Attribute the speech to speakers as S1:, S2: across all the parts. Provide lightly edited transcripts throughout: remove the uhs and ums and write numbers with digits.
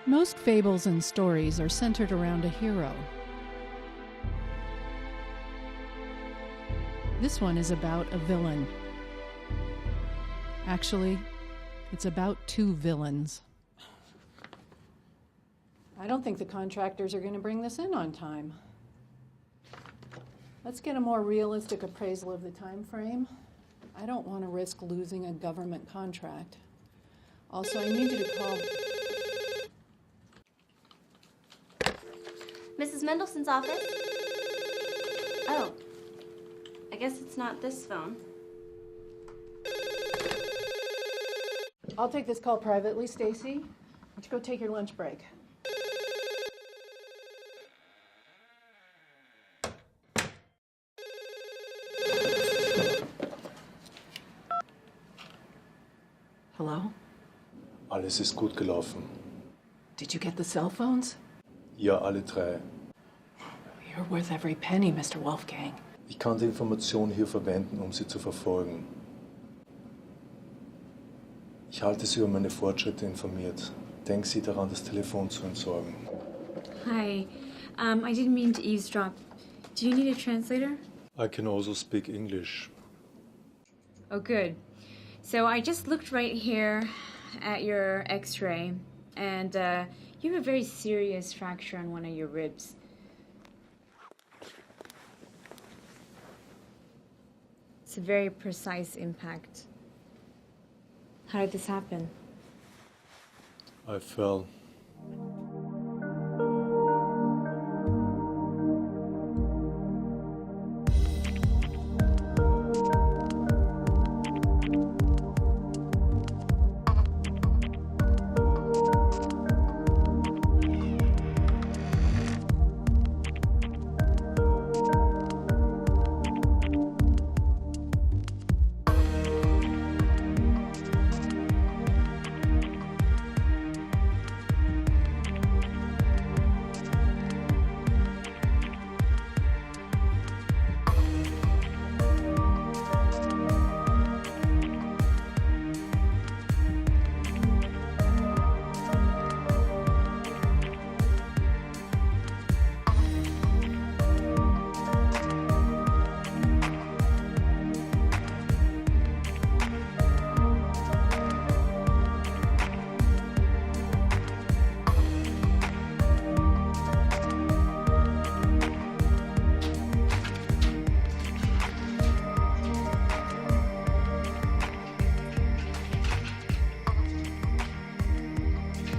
S1: Most fables and stories are centered around a hero. This one is about a villain. Actually, it's about two villains. I don't think the contractors are going to bring this in on time. Let's get a more realistic appraisal of the time frame. I don't want to risk losing a government contract. Also, I need you to call...
S2: Mrs. Mendelssohn's office? Oh, I guess it's not this phone.
S1: I'll take this call privately, Stacy. Why don't you go take your lunch break? Hello?
S3: Alles ist gut gelaufen.
S1: Did you get the cell phones?
S3: Ja, alle drei.
S1: You're worth every penny, Mr. Wolfgang.
S3: Ich kann die Informationen hier verwenden, um sie zu verfolgen. Ich halte Sie über meine Fortschritte informiert. Denken Sie daran, das Telefon zu entsorgen.
S4: Hi. I didn't mean to eavesdrop. Do you need a translator?
S3: I can also speak English.
S4: Oh, good. So I just looked right here at your x-ray, and you have a very serious fracture on one of your ribs. It's a very precise impact. How did this happen?
S3: I fell.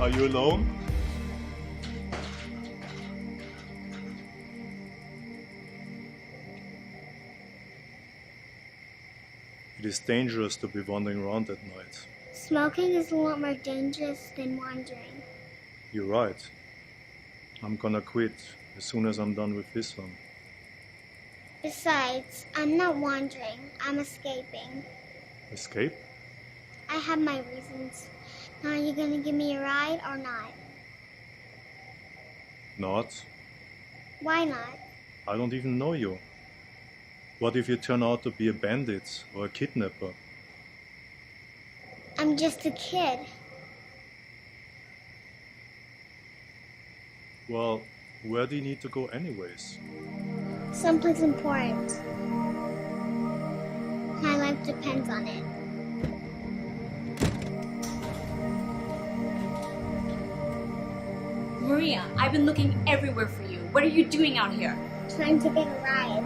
S3: Are you alone? It is dangerous to be wandering around at night.
S5: Smoking is a lot more dangerous than wandering.
S3: You're right. I'm gonna quit as soon as I'm done with this one.
S5: Besides, I'm not wandering, I'm escaping.
S3: Escape?
S5: I have my reasons. Now, are you gonna give me a ride or not?
S3: Not.
S5: Why not?
S3: I don't even know you. What if you turn out to be a bandit or a kidnapper?
S5: I'm just a kid.
S3: Well, where do you need to go anyways?
S5: Someplace important. My life depends on it.
S4: Maria, I've been looking everywhere for you. What are you doing out here?
S5: Trying to get a ride.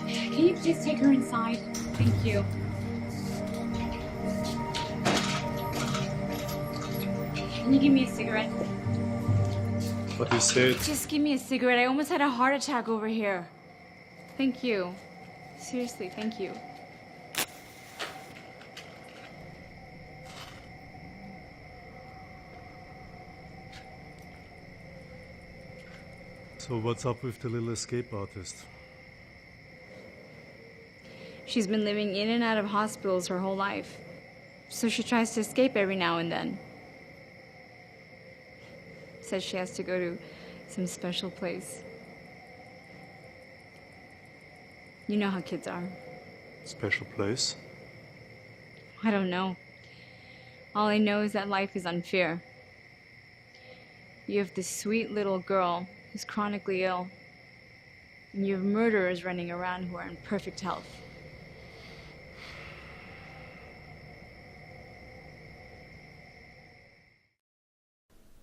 S4: Can you please take her inside? Thank you. Can you give me a cigarette?
S3: But you said...
S4: Just give me a cigarette. I almost had a heart attack over here. Thank you. Seriously, thank you.
S3: So what's up with the little escape artist?
S4: She's been living in and out of hospitals her whole life. So she tries to escape every now and then. Says she has to go to some special place. You know how kids are.
S3: Special place?
S4: I don't know. All I know is that life is unfair. You have this sweet little girl who's chronically ill, and you have murderers running around who are in perfect health.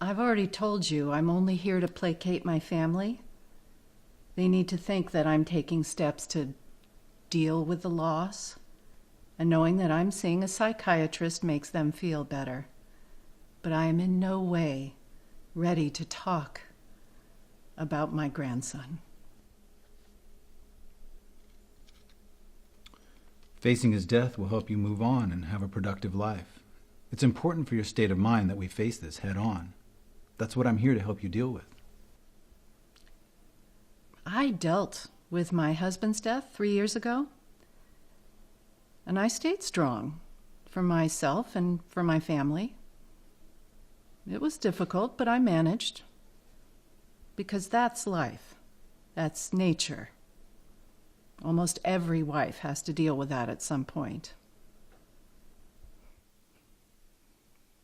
S1: I've already told you I'm only here to placate my family. They need to think that I'm taking steps to deal with the loss, and knowing that I'm seeing a psychiatrist makes them feel better. But I am in no way ready to talk about my grandson.
S6: Facing his death will help you move on and have a productive life. It's important for your state of mind that we face this head on. That's what I'm here to help you deal with.
S1: I dealt with my husband's death 3 years ago, and I stayed strong for myself and for my family. It was difficult, but I managed. Because that's life. That's nature. Almost every wife has to deal with that at some point.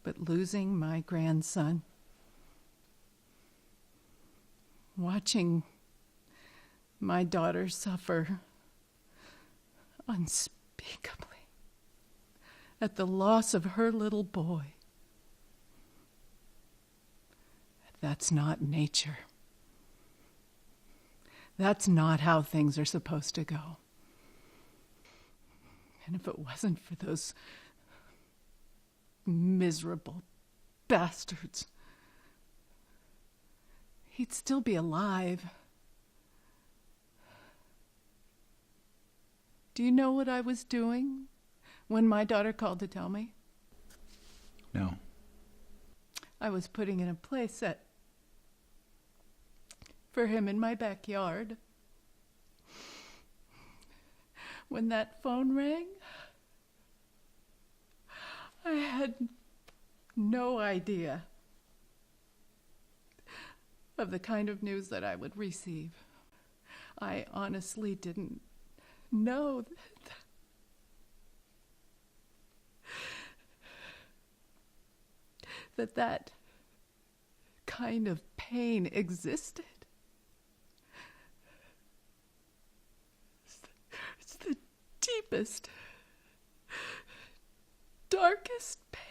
S1: But losing my grandson, watching my daughter suffer unspeakably at the loss of her little boy, that's not nature. That's not how things are supposed to go. And if it wasn't for those miserable bastards, he'd still be alive. Do you know what I was doing when my daughter called to tell me?
S6: No.
S1: I was putting in a play set for him in my backyard. When that phone rang, I had no idea of the kind of news that I would receive. I honestly didn't know that kind of pain existed. It's the deepest, darkest pain.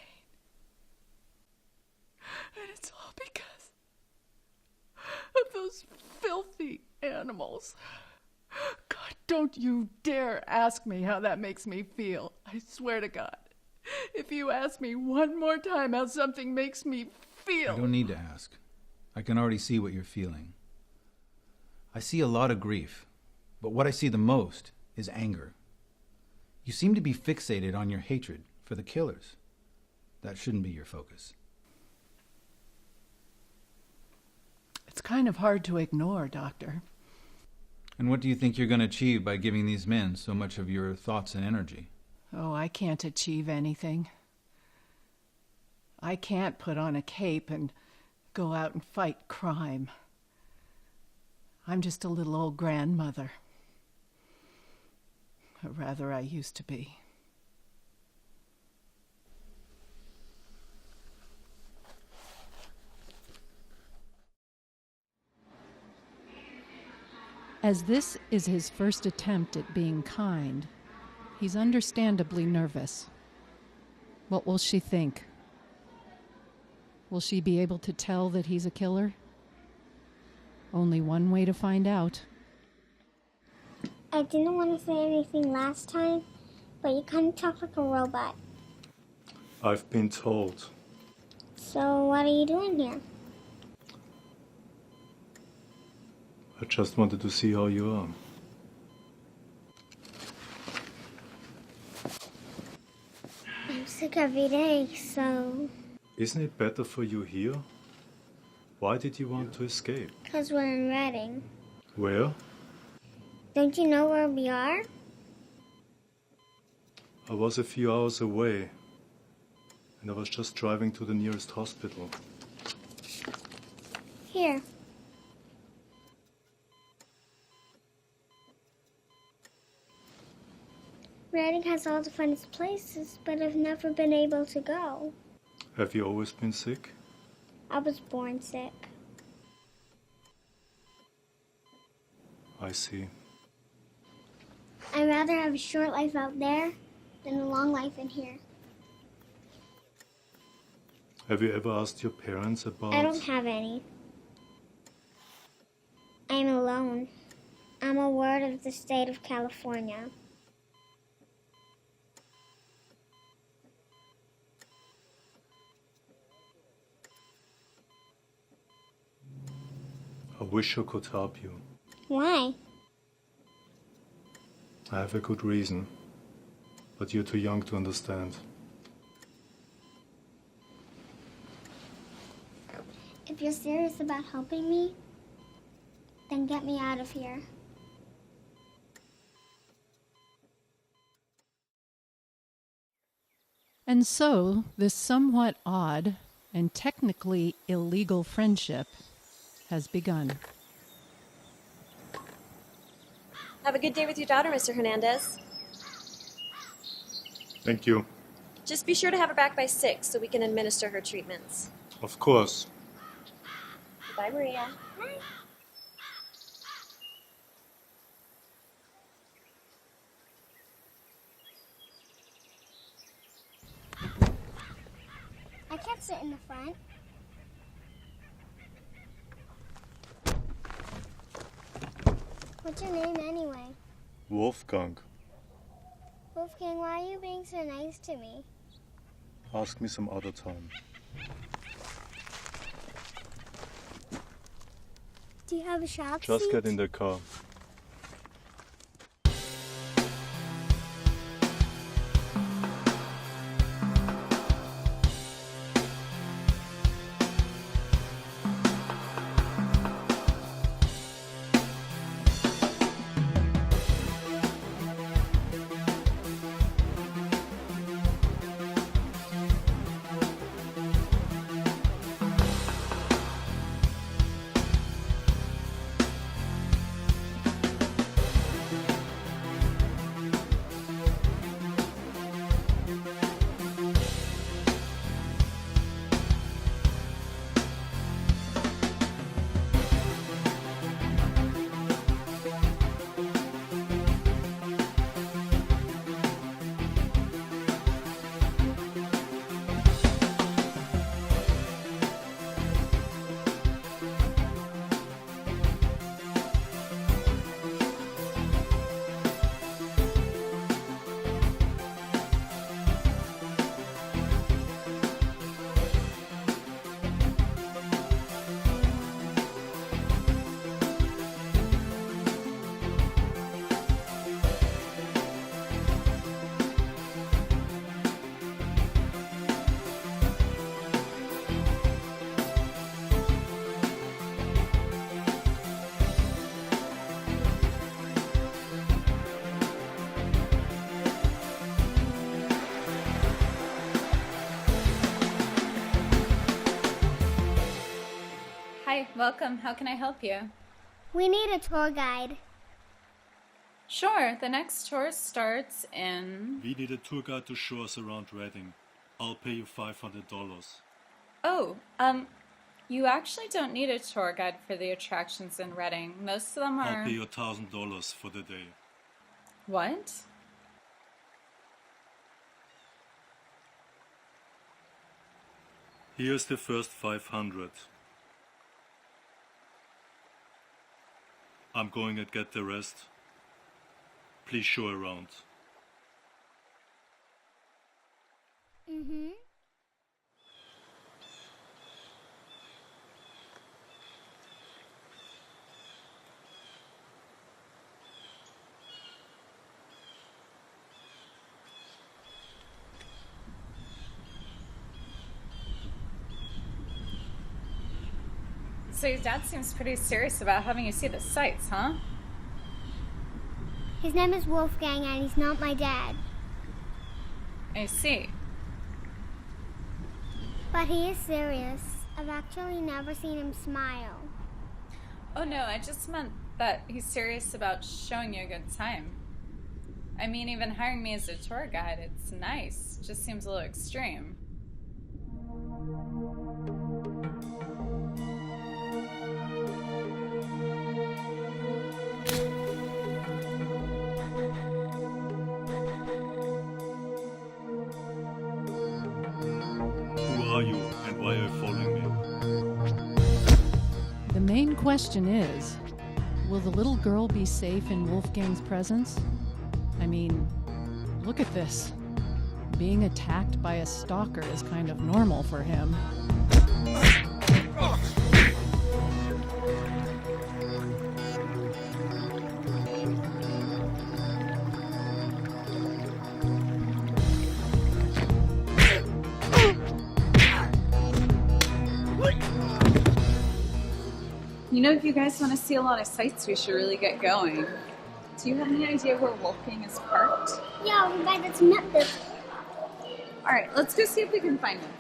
S1: And it's all because of those filthy animals. God, don't you dare ask me how that makes me feel. I swear to God. If you ask me one more time how something makes me feel...
S6: I don't need to ask. I can already see what you're feeling. I see a lot of grief, but what I see the most is anger. You seem to be fixated on your hatred for the killers. That shouldn't be your focus.
S1: It's kind of hard to ignore, Doctor.
S6: And what do you think you're going to achieve by giving these men so much of your thoughts and energy?
S1: Oh, I can't achieve anything. I can't put on a cape and go out and fight crime. I'm just a little old grandmother. Or rather, I used to be. As this is his first attempt at being kind, he's understandably nervous. What will she think? Will she be able to tell that he's a killer? Only one way to find out.
S5: I didn't want to say anything last time, but you kind of talk like a robot.
S3: I've been told.
S5: So what are you doing here?
S3: I just wanted to see how you are.
S5: I'm sick every day, so...
S3: Isn't it better for you here? Why did you want to escape?
S5: 'Cause we're in Reading.
S3: Where?
S5: Don't you know where we are?
S3: I was a few hours away, and I was just driving to the nearest hospital.
S5: Here. Reading has all the funnest places, but I've never been able to go.
S3: Have you always been sick?
S5: I was born sick.
S3: I see.
S5: I'd rather have a short life out there than a long life in here.
S3: Have you ever asked your parents about...
S5: I don't have any. I'm alone. I'm a ward of the state of California.
S3: I wish I could help you.
S5: Why?
S3: I have a good reason, but you're too young to understand.
S5: If you're serious about helping me, then get me out of here.
S1: And so, this somewhat odd and technically illegal friendship has begun.
S2: Have a good day with your daughter, Mr. Hernandez.
S3: Thank you.
S2: Just be sure to have her back by 6 so we can administer her treatments.
S3: Of course.
S2: Bye, Maria.
S5: I can't sit in the front. What's your name anyway?
S3: Wolfgang,
S5: Wolfgang, why are you being so nice to me?
S3: ask me some other time.
S5: Do you have a shop
S3: Just
S5: seat?
S3: get in the car.
S4: Hi, welcome. How can I help you?
S5: We need a tour guide.
S4: Sure, the next tour starts in...
S3: We need a tour guide to show us around Reading. I'll pay you $500.
S4: Oh, you actually don't need a tour guide for the attractions in Reading. Most of them are...
S3: I'll pay you $1,000 for the day.
S4: What?
S3: Here's the first 500. I'm going to get the rest. Please show around.
S5: Mm-hmm.
S4: So your dad seems pretty serious about having you see the sights, huh?
S5: His name is Wolfgang and he's not my dad.
S4: I see.
S5: But he is serious. I've actually never seen him smile.
S4: Oh no, I just meant that he's serious about showing you a good time.
S7: I mean, even hiring me as a tour guide, it's nice. Just seems a little extreme.
S3: Who are you and why are you following me?
S1: The main question is, will the little girl be safe in Wolfgang's presence? I mean, look at this. Being attacked by a stalker is kind of normal for him.
S7: You know, if you guys want to see a lot of sights, we should really get going. Do you have any idea where Wolfgang is parked?
S5: Yeah, over by the cement building.
S7: All right, let's go see if we can find him.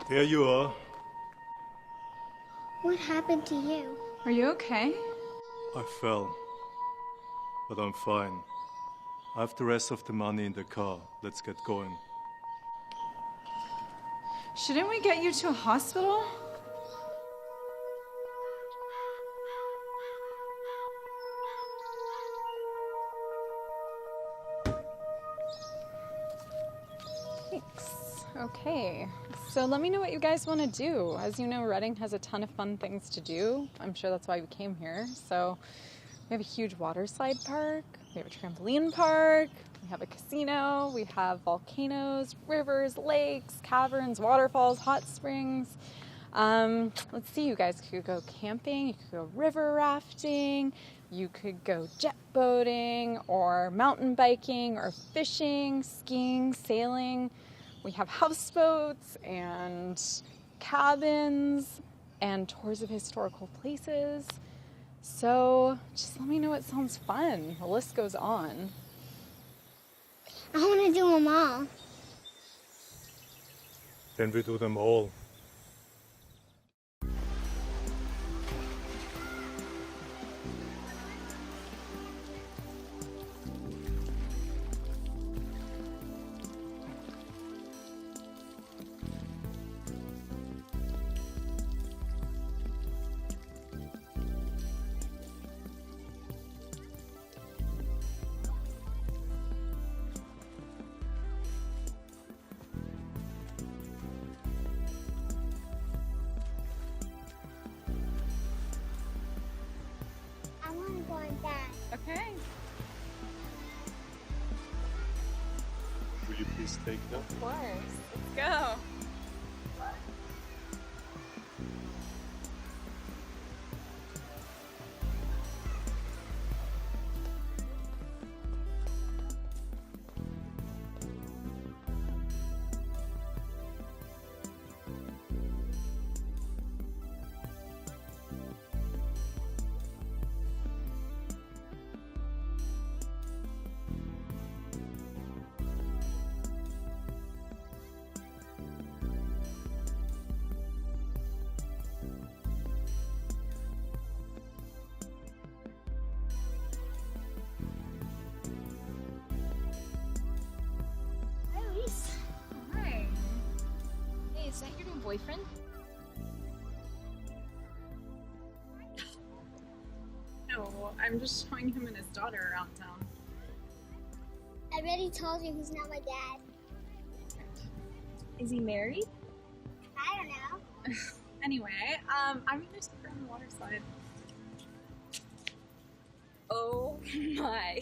S3: There you are.
S5: What happened to you?
S7: Are you okay?
S3: I fell. But I'm fine. I have the rest of the money in the car. Let's get going.
S7: Shouldn't we get you to a hospital?
S8: Thanks. Okay, so let me know what you guys want to do. As you know, Reading has a ton of fun things to do. I'm sure that's why we came here. So we have a huge water slide park, we have a trampoline park, we have a casino, we have volcanoes, rivers, lakes, caverns, waterfalls, hot springs. Let's see, you guys could go camping, you could go river rafting, you could go jet boating or mountain biking or fishing, skiing, sailing. We have houseboats and cabins and tours of historical places. So just let me know what sounds fun. The list goes on.
S5: I want to do them all.
S3: Then we do them all.
S5: I want to go on that.
S7: Okay.
S3: Will you please take them?
S7: Of course. Let's go. Hi. Hey, is that your new boyfriend? No,
S8: I'm just showing him and his daughter around town.
S5: I already told you he's not my dad.
S7: Is he married?
S5: I don't know.
S8: Anyway, I'm gonna just go on the water slide.
S7: Oh my.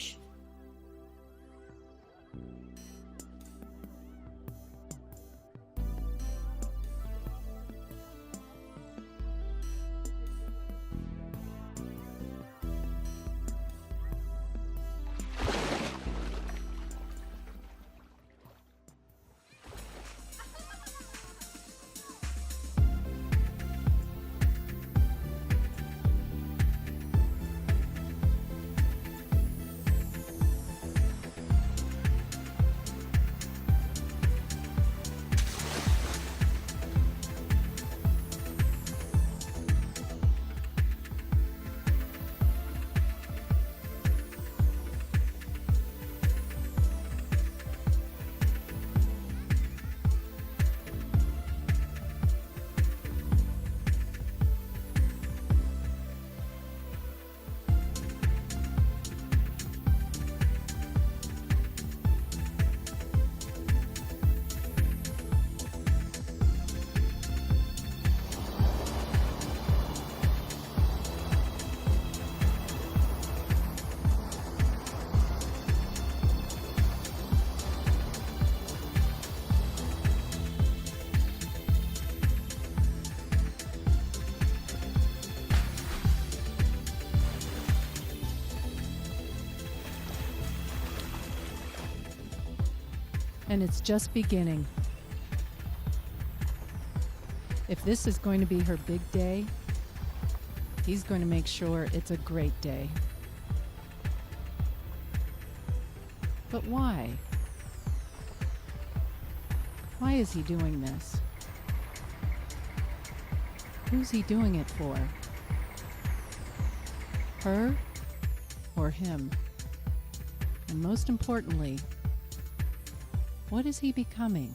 S1: And it's just beginning. If this is going to be her big day, he's going to make sure it's a great day. But why? Why is he doing this? Who's he doing it for? Her or him? And most importantly, what is he becoming?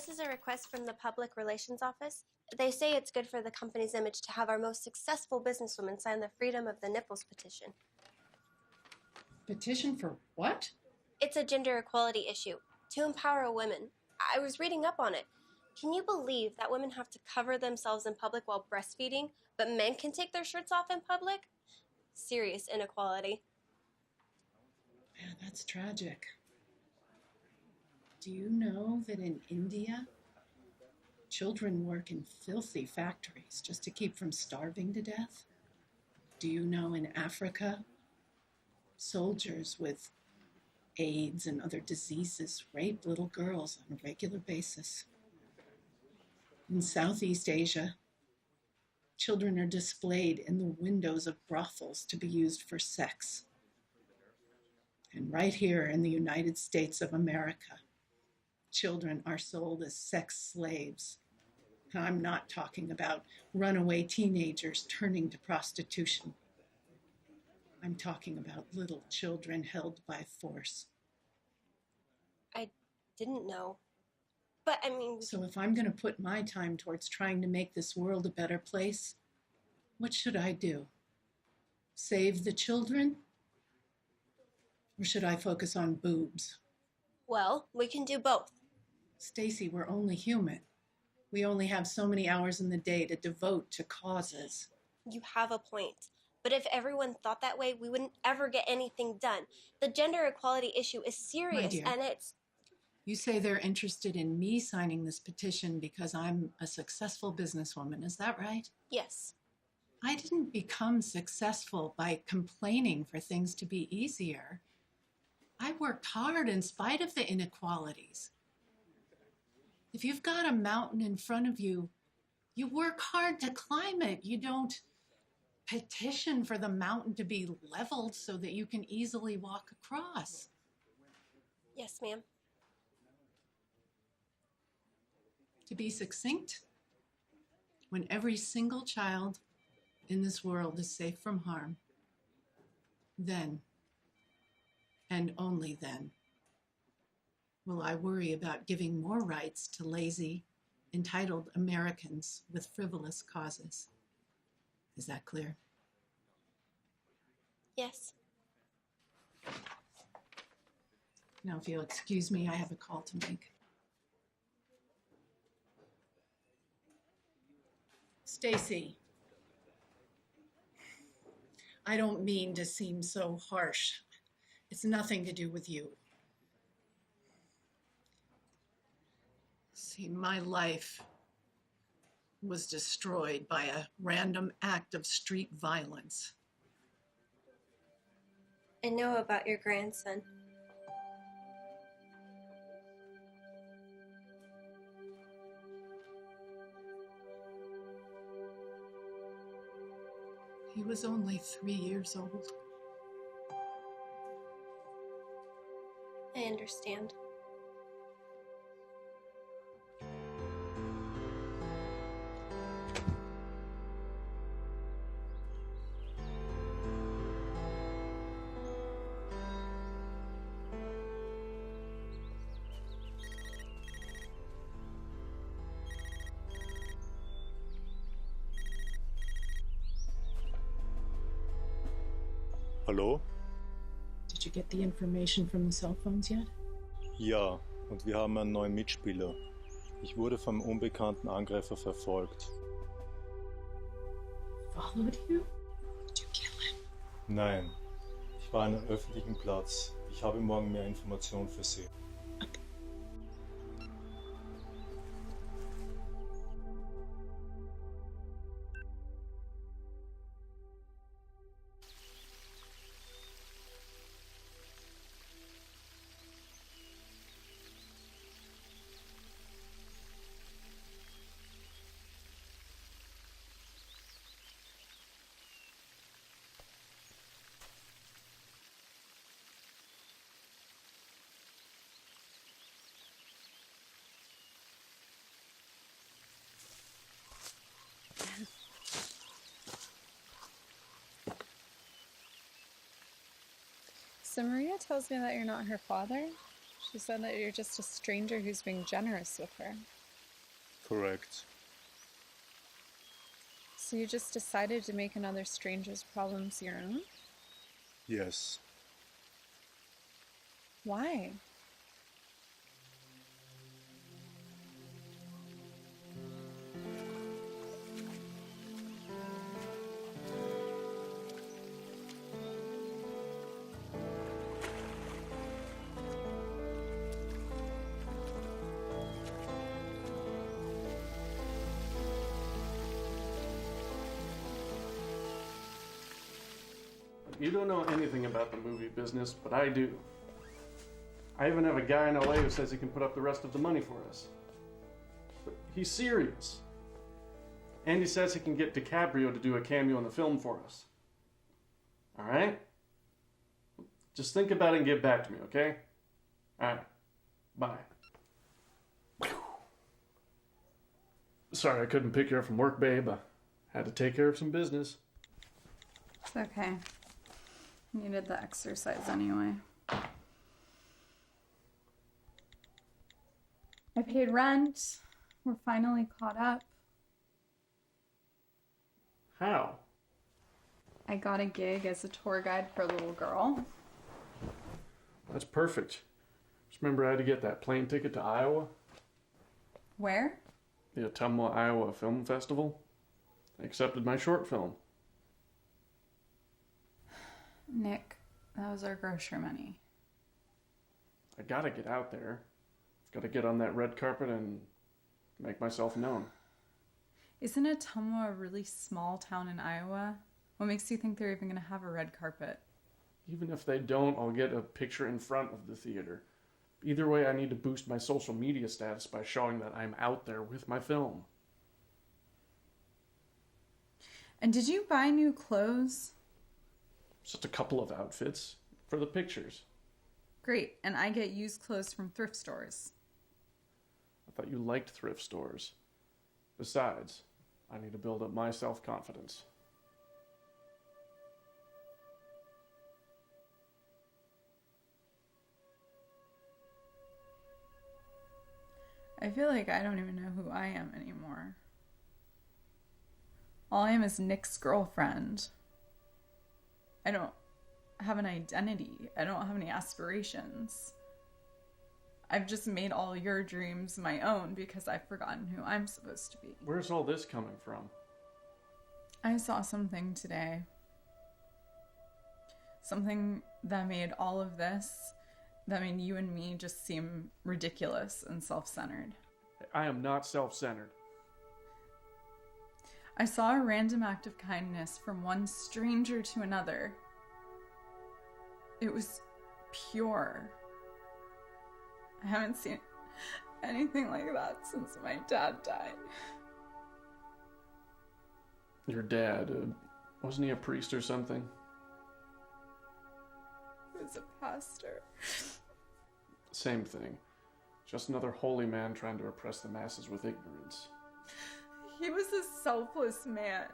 S2: This is a request from the Public Relations Office. They say it's good for the company's image to have our most successful businesswoman sign the Freedom of the Nipples petition.
S1: Petition for what?
S2: It's a gender equality issue, to empower women. I was reading up on it. Can you believe that women have to cover themselves in public while breastfeeding, but men can take their shirts off in public? Serious inequality.
S1: Yeah, that's tragic. Do you know that in India, children work in filthy factories just to keep from starving to death? Do you know in Africa, soldiers with AIDS and other diseases rape little girls on a regular basis? In Southeast Asia, children are displayed in the windows of brothels to be used for sex. And right here in the United States of America, children are sold as sex slaves. I'm not talking about runaway teenagers turning to prostitution. I'm talking about little children held by force.
S2: I didn't know. But, I mean...
S1: So if I'm going to put my time towards trying to make this world a better place, what should I do? Save the children? Or should I focus on boobs?
S2: Well, we can do both.
S1: Stacy, we're only human. We only have so many hours in the day to devote to causes.
S2: You have a point. But if everyone thought that way, we wouldn't ever get anything done. The gender equality issue is serious,
S1: My dear,
S2: and it's...
S1: You say they're interested in me signing this petition because I'm a successful businesswoman. Is that right?
S2: Yes.
S1: I didn't become successful by complaining for things to be easier. I worked hard in spite of the inequalities. If you've got a mountain in front of you, you work hard to climb it. You don't petition for the mountain to be leveled so that you can easily walk across.
S2: Yes, ma'am.
S1: To be succinct, when every single child in this world is safe from harm, then, and only then, will I worry about giving more rights to lazy, entitled Americans with frivolous causes. Is that clear?
S2: Yes.
S1: Now, if you'll excuse me, I have a call to make. Stacy, I don't mean to seem so harsh. It's nothing to do with you. See, my life was destroyed by a random act of street violence.
S2: I know about your grandson.
S1: He was only 3 years old.
S2: I understand.
S3: Hallo?
S1: Did you get the information from the cell phones yet?
S3: Ja, und wir haben einen neuen Mitspieler. Ich wurde vom unbekannten Angreifer verfolgt.
S1: Followed you? Did you kill him?
S3: Nein, ich war an einem öffentlichen Platz. Ich habe morgen mehr Informationen für Sie.
S8: So Maria tells me that you're not her father. She said that you're just a stranger who's being generous with her.
S3: Correct.
S8: So you just decided to make another stranger's problems your own?
S3: Yes.
S8: Why?
S9: You don't know anything about the movie business, but I do. I even have a guy in LA who says he can put up the rest of the money for us. But he's serious. And he says he can get DiCaprio to do a cameo in the film for us. Alright? Just think about it and get back to me, okay? Alright. Bye. Sorry I couldn't pick you up from work, babe. I had to take care of some business.
S8: It's okay. Needed the exercise anyway. I paid rent. We're finally caught up.
S9: How?
S8: I got a gig as a tour guide for a little girl.
S9: That's perfect. Just remember I had to get that plane ticket to Iowa.
S8: Where?
S9: The Ottumwa, Iowa Film Festival. They accepted my short film.
S8: Nick, that was our grocery money.
S9: I gotta get out there. I've gotta get on that red carpet and make myself known.
S8: Isn't Ottumwa a really small town in Iowa? What makes you think they're even going to have a red carpet?
S9: Even if they don't, I'll get a picture in front of the theater. Either way, I need to boost my social media status by showing that I'm out there with my film.
S8: And did you buy new clothes?
S9: Just a couple of outfits for the pictures.
S8: Great, and I get used clothes from thrift stores.
S9: I thought you liked thrift stores. Besides, I need to build up my self-confidence.
S8: I feel like I don't even know who I am anymore. All I am is Nick's girlfriend. I don't have an identity. I don't have any aspirations. I've just made all your dreams my own because I've forgotten who I'm supposed to be.
S9: Where's all this coming from?
S8: I saw something today. Something that made all of this, that made you and me just seem ridiculous and self-centered.
S9: I am not self-centered.
S8: I saw a random act of kindness from one stranger to another. It was pure. I haven't seen anything like that since my dad died.
S9: Your dad, wasn't he a priest or something?
S8: He was a pastor.
S9: Same thing. Just another holy man trying to oppress the masses with ignorance.
S8: He was a selfless man.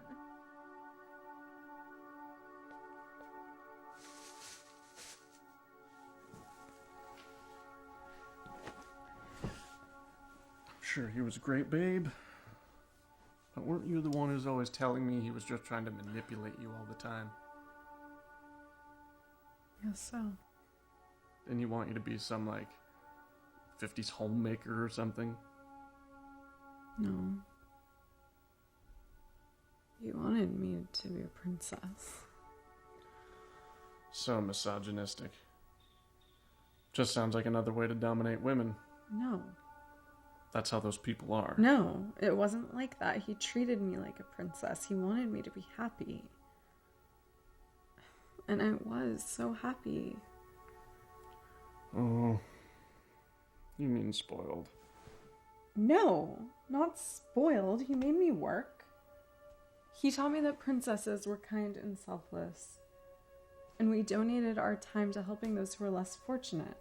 S9: Sure, he was great, babe. But weren't you the one who's always telling me he was just trying to manipulate you all the time?
S8: Yes, so.
S9: Didn't he want you to be some, 50s homemaker or something?
S8: No. He wanted me to be a princess.
S9: So misogynistic. Just sounds like another way to dominate women.
S8: No.
S9: That's how those people are.
S8: No, it wasn't like that. He treated me like a princess. He wanted me to be happy. And I was so happy.
S9: Oh. You mean spoiled.
S8: No, not spoiled. He made me work. He taught me that princesses were kind and selfless. And we donated our time to helping those who were less fortunate.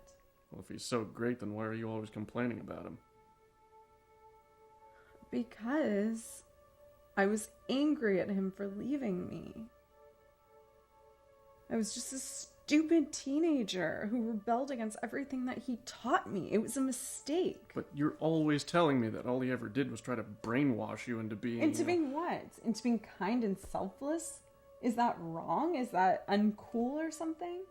S9: Well, if he's so great, then why are you always complaining about him?
S8: Because I was angry at him for leaving me. I was just a stupid teenager who rebelled against everything that he taught me. It was a mistake.
S9: But you're always telling me that all he ever did was try to brainwash you into being...
S8: Into being what? Into being kind and selfless? Is that wrong? Is that uncool or something?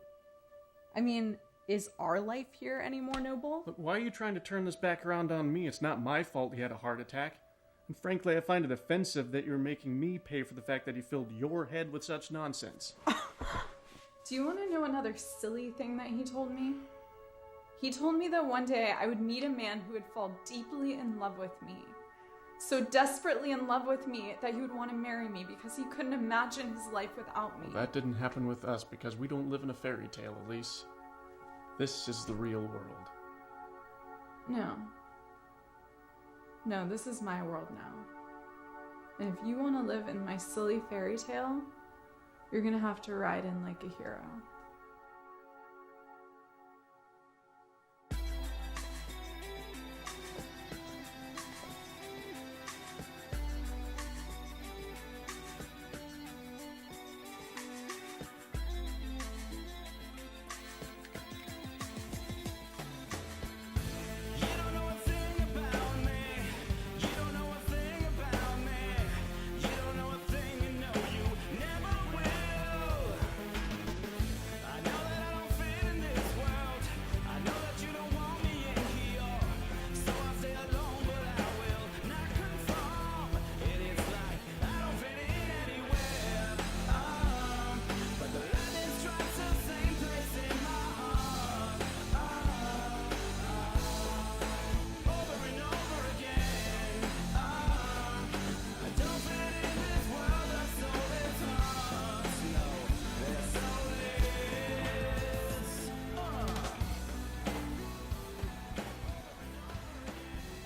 S8: I mean, is our life here any more noble?
S9: But why are you trying to turn this back around on me? It's not my fault he had a heart attack. And frankly, I find it offensive that you're making me pay for the fact that he filled your head with such nonsense.
S8: Do you want to know another silly thing that he told me? He told me that one day I would meet a man who would fall deeply in love with me. So desperately in love with me that he would want to marry me because he couldn't imagine his life without me.
S9: Well, that didn't happen with us because we don't live in a fairy tale, Elise. This is the real world.
S8: No. No, this is my world now. And if you want to live in my silly fairy tale, you're gonna have to ride in like a hero.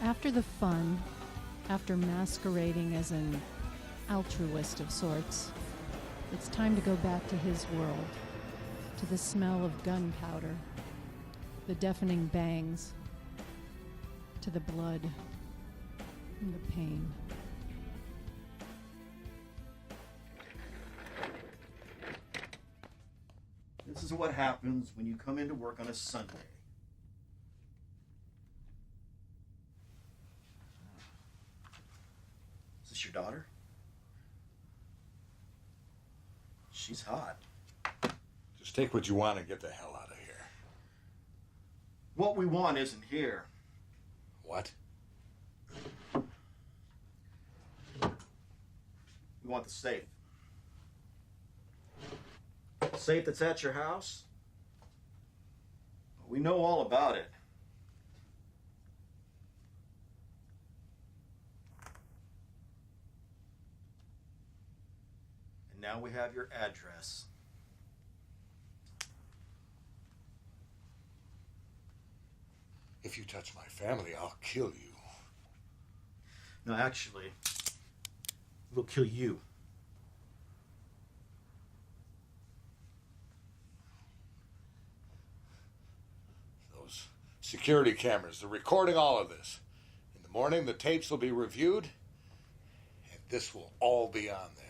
S1: After the fun, after masquerading as an altruist of sorts, it's time to go back to his world, to the smell of gunpowder, the deafening bangs, to the blood and the pain.
S10: This is what happens when you come into work on a Sunday. Is this your daughter? She's hot.
S11: Just take what you want and get the hell out of here.
S10: What we want isn't here.
S11: What?
S10: We want the safe. The safe that's at your house? We know all about it. And now we have your address.
S11: If you touch my family, I'll kill you.
S10: No, actually, we'll kill you.
S11: Those security cameras, they're recording all of this. In the morning, the tapes will be reviewed, and this will all be on there.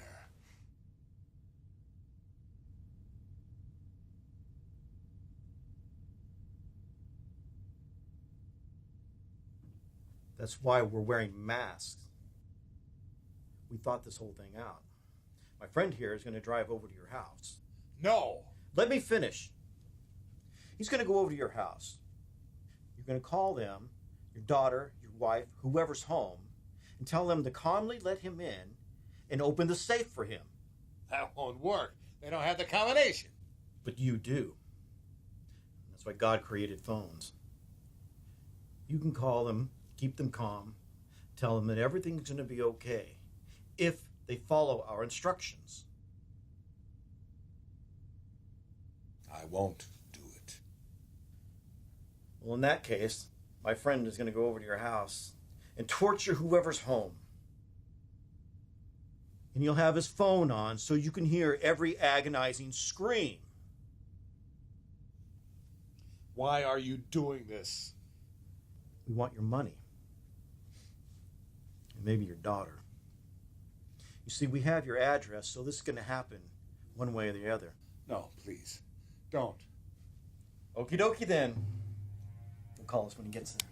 S10: That's why we're wearing masks. We thought this whole thing out. My friend here is going to drive over to your house.
S11: No!
S10: Let me finish. He's going to go over to your house. You're going to call them, your daughter, your wife, whoever's home, and tell them to calmly let him in and open the safe for him.
S11: That won't work. They don't have the combination.
S10: But you do. That's why God created phones. You can call them, keep them calm, tell them that everything's going to be okay if they follow our instructions.
S11: I won't do it.
S10: Well, in that case, my friend is going to go over to your house and torture whoever's home. And you'll have his phone on so you can hear every agonizing scream.
S11: Why are you doing this?
S10: We want your money. And maybe your daughter. You see, we have your address, so this is going to happen one way or the other.
S11: No, please. Don't.
S10: Okie dokie then. He'll call us when he gets there.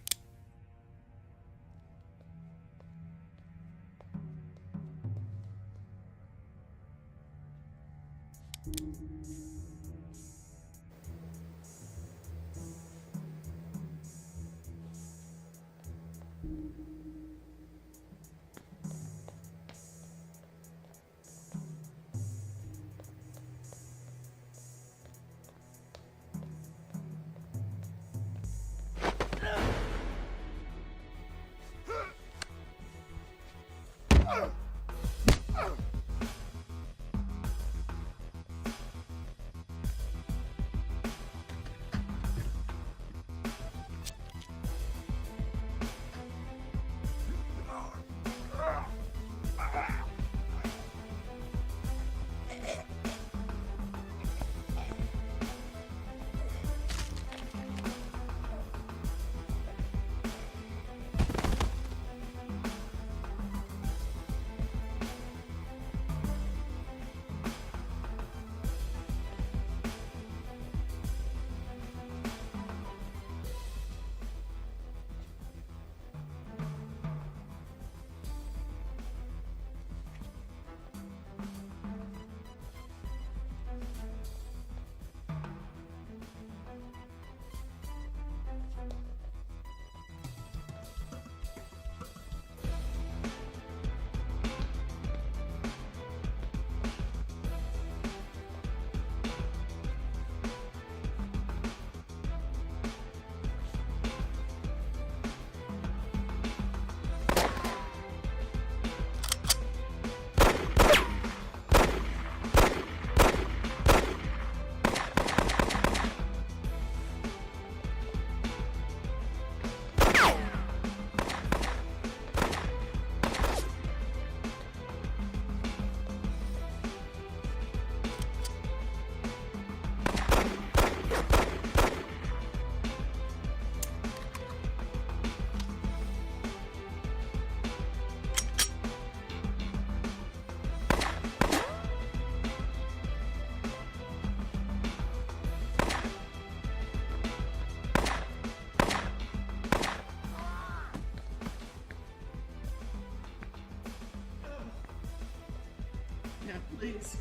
S10: Please.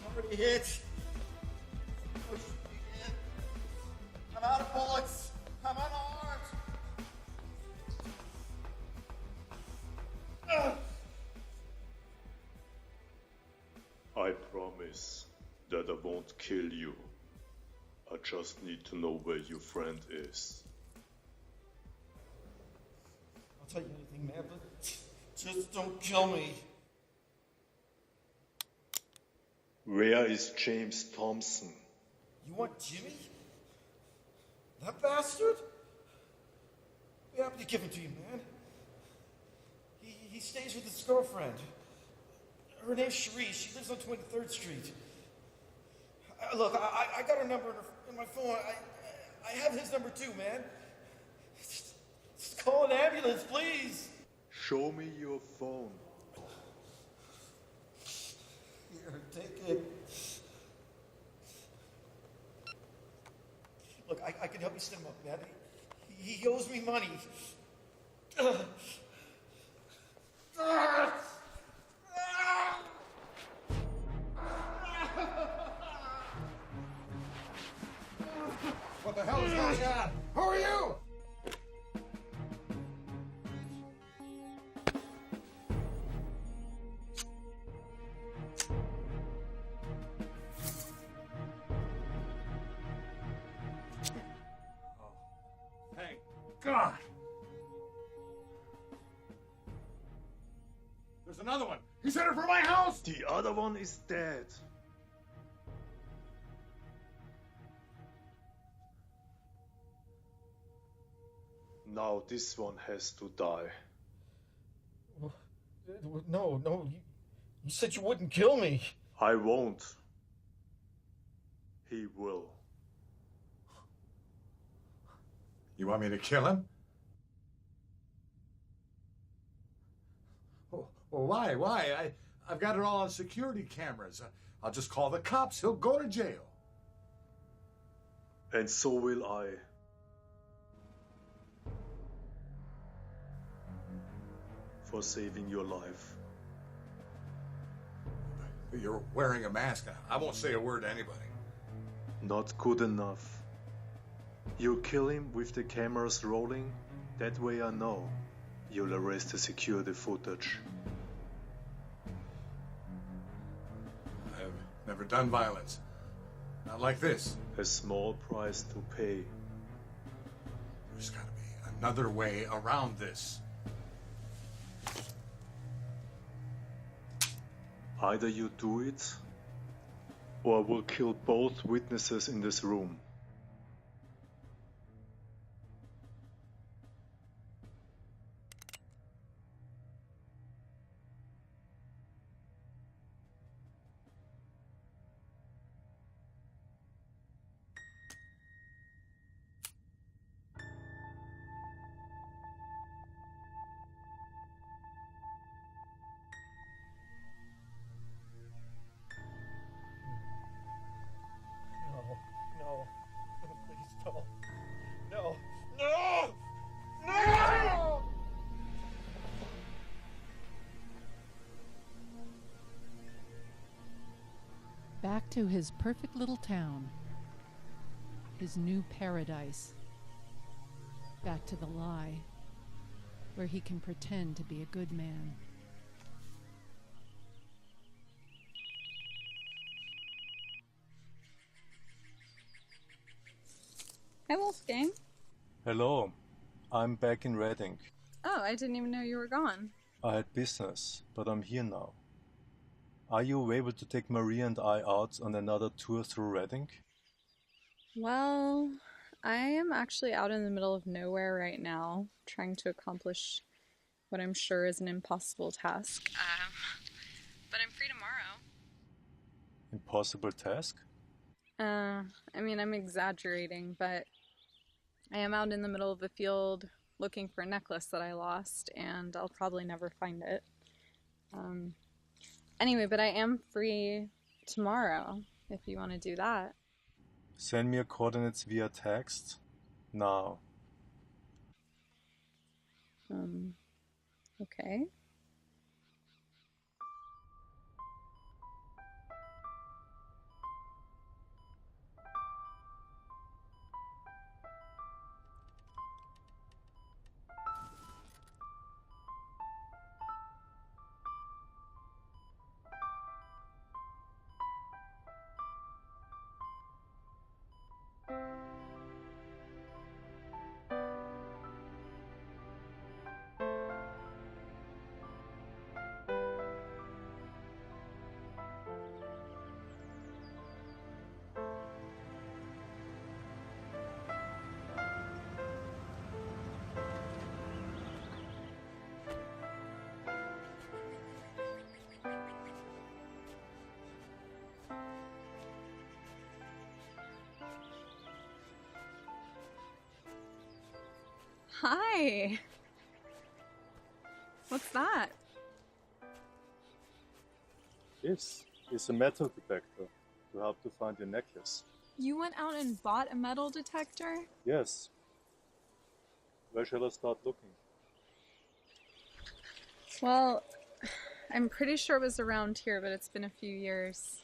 S10: I'm already hit. Push me in. I'm out of bullets. I'm unarmed.
S3: I promise that I won't kill you. I just need to know where your friend is.
S10: I'll tell you anything, man, but just don't kill me.
S3: Where is James Thompson?
S10: You want Jimmy? That bastard? Be happy to give him to you, man. He stays with his girlfriend. Her name's Cherie. She lives on 23rd Street. Look, I got her number in my phone. I have his number too, man. Just call an ambulance, please.
S3: Show me your phone.
S10: Here, take it. Look, I can help you set him up, man. He owes me money.
S11: What the hell is going on? Who are you? Thank God. There's another one. He's headed for my house.
S3: The other one is dead. Now this one has to die.
S10: No, you said you wouldn't kill me.
S3: I won't. He will.
S11: You want me to kill him? Well, why? I've got it all on security cameras. I'll just call the cops. He'll go to jail.
S3: And so will I. For saving your life.
S11: You're wearing a mask. I won't say a word to anybody.
S3: Not good enough. You kill him with the cameras rolling, that way I know you'll arrest the security footage.
S11: I've never done violence. Not like this.
S3: A small price to pay.
S11: There's gotta be another way around this.
S3: Either you do it, or I will kill both witnesses in this room.
S10: No, please don't. No, no, no!
S1: Back to his perfect little town, his new paradise. Back to the lie, where he can pretend to be a good man.
S8: Hi, Wolfgang.
S3: Hello, I'm back in Reading.
S8: Oh, I didn't even know you were gone.
S3: I had business, but I'm here now. Are you able to take Maria and I out on another tour through Reading?
S8: Well, I am actually out in the middle of nowhere right now, trying to accomplish what I'm sure is an impossible task. But I'm free tomorrow.
S3: Impossible task?
S8: I mean, I'm exaggerating, but I am out in the middle of the field looking for a necklace that I lost, and I'll probably never find it. Anyway, but I am free tomorrow, if you want to do that.
S3: Send me your coordinates via text now.
S8: Okay. Hi! What's that?
S3: This is a metal detector to help to find your necklace.
S8: You went out and bought a metal detector?
S3: Yes. Where shall I start looking?
S8: Well, I'm pretty sure it was around here, but it's been a few years.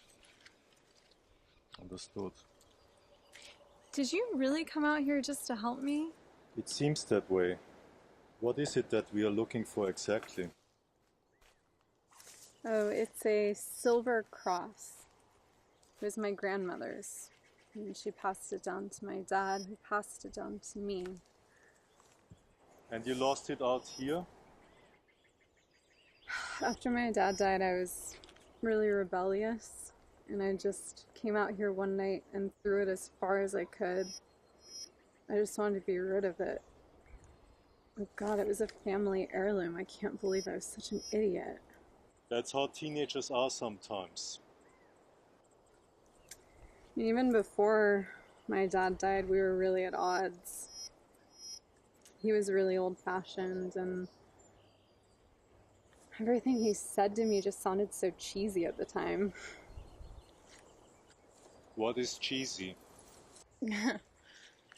S3: Understood.
S8: Did you really come out here just to help me?
S3: It seems that way. What is it that we are looking for exactly?
S8: Oh, it's a silver cross. It was my grandmother's. And she passed it down to my dad, who passed it down to me.
S3: And you lost it out here?
S8: After my dad died, I was really rebellious. And I just came out here one night and threw it as far as I could. I just wanted to be rid of it. Oh God, it was a family heirloom. I can't believe I was such an idiot.
S3: That's how teenagers are sometimes.
S8: Even before my dad died, we were really at odds. He was really old-fashioned, and everything he said to me just sounded so cheesy at the time.
S3: What is cheesy?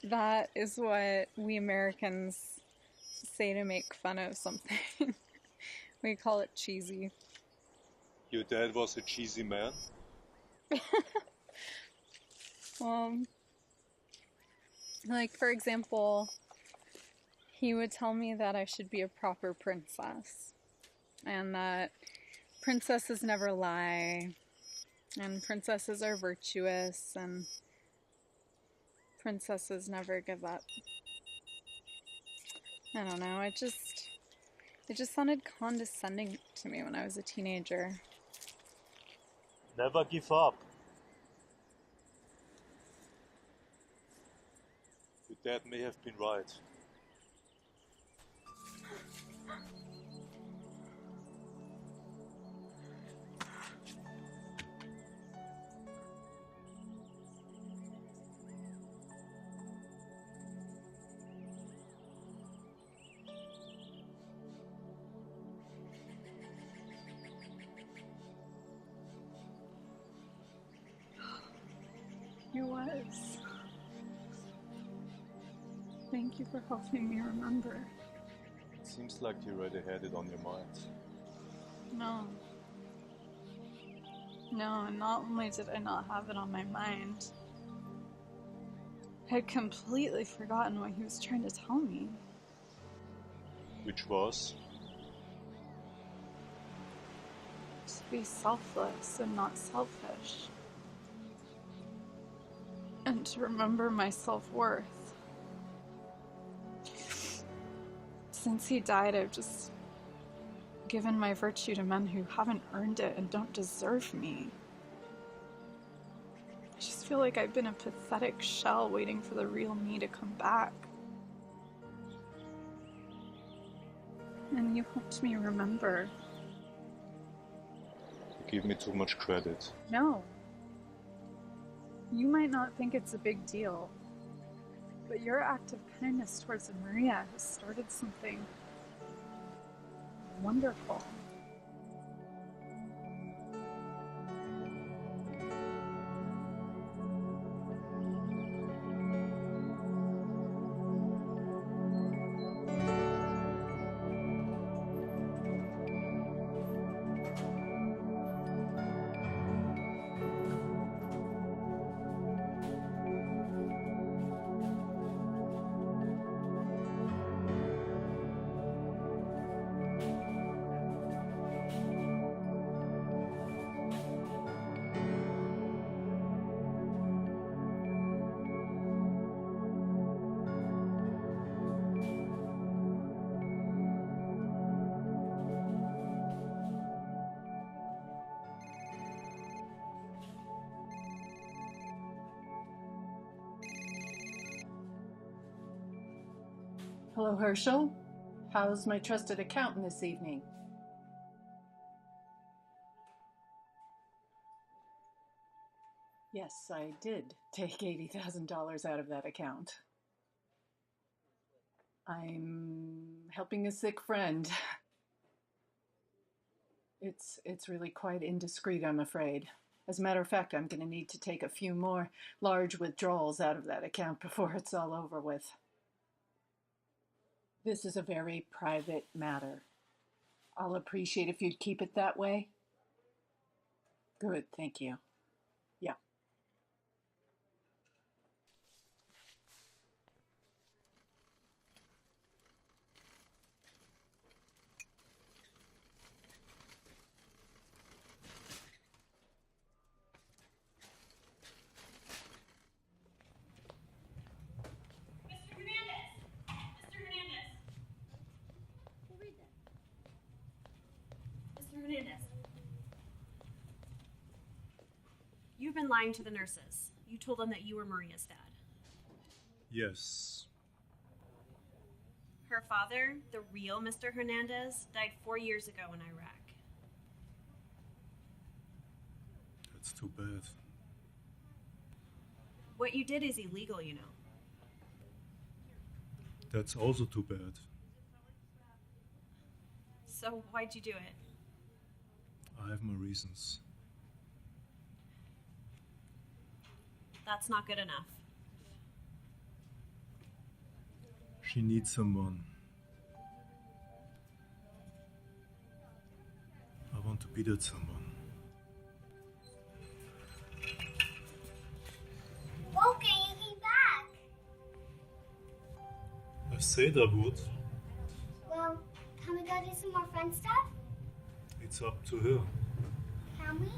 S8: That is what we Americans say to make fun of something. We call it cheesy.
S3: Your dad was a cheesy man?
S8: Like, for example, he would tell me that I should be a proper princess, and that princesses never lie, and princesses are virtuous, and princesses never give up. I don't know, it just sounded condescending to me when I was a teenager.
S3: Never give up. Your dad may have been right.
S8: It was. Thank you for helping me remember.
S3: It seems like you already had it on your mind.
S8: No. No, and not only did I not have it on my mind, I had completely forgotten what he was trying to tell me.
S3: Which was?
S8: To be selfless and not selfish. And to remember my self-worth. Since he died, I've just given my virtue to men who haven't earned it and don't deserve me. I just feel like I've been a pathetic shell waiting for the real me to come back. And you helped me remember.
S3: You give me too much credit.
S8: No. You might not think it's a big deal, but your act of kindness towards Maria has started something wonderful.
S1: Hello, Herschel. How's my trusted accountant this evening? Yes, I did take $80,000 out of that account. I'm helping a sick friend. It's really quite indiscreet, I'm afraid. As a matter of fact, I'm going to need to take a few more large withdrawals out of that account before it's all over with. This is a very private matter. I'll appreciate if you'd keep it that way. Good, thank you. Yeah.
S12: You've been lying to the nurses. You told them that you were Maria's dad.
S3: Yes.
S12: Her father, the real Mr. Hernandez, died 4 years ago in Iraq.
S3: That's too bad.
S12: What you did is illegal, you know.
S3: That's also too bad.
S12: So why'd you do it?
S3: I have my reasons.
S12: That's not good enough.
S3: She needs someone. I want to be that someone.
S5: Okay, you came back.
S3: I said I would.
S5: Well, can we go do some more fun stuff?
S3: It's up to her.
S5: Can we?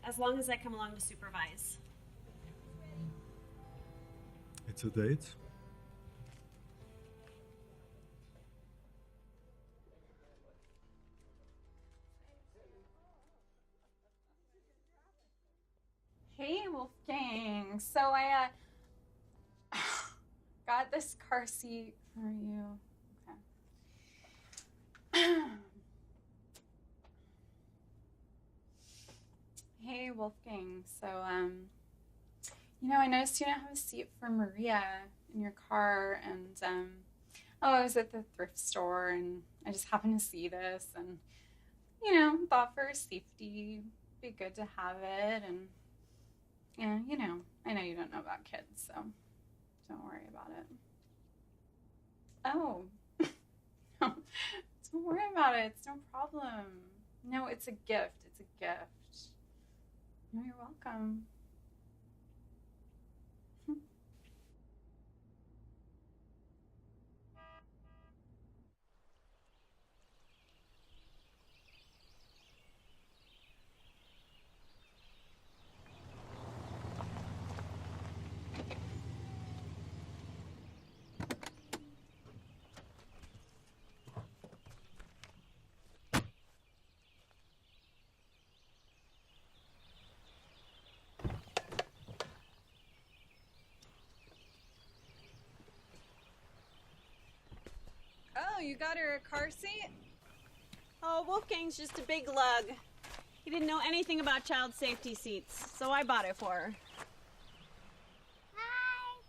S12: As long as I come along to supervise.
S3: It's a date.
S8: Hey, Wolfgang. So I got this car seat for you. Okay. Hey, Wolfgang. So I noticed you don't have a seat for Maria in your car, and I was at the thrift store and I just happened to see this, and thought for her safety it'd be good to have it. And yeah, I know you don't know about kids, so don't worry about it. Oh, no, don't worry about it. It's no problem. No, it's a gift. It's a gift. No, you're welcome.
S7: Oh, you got her a car seat?
S12: Oh, Wolfgang's just a big lug. He didn't know anything about child safety seats, so I bought it for her.
S5: Hi.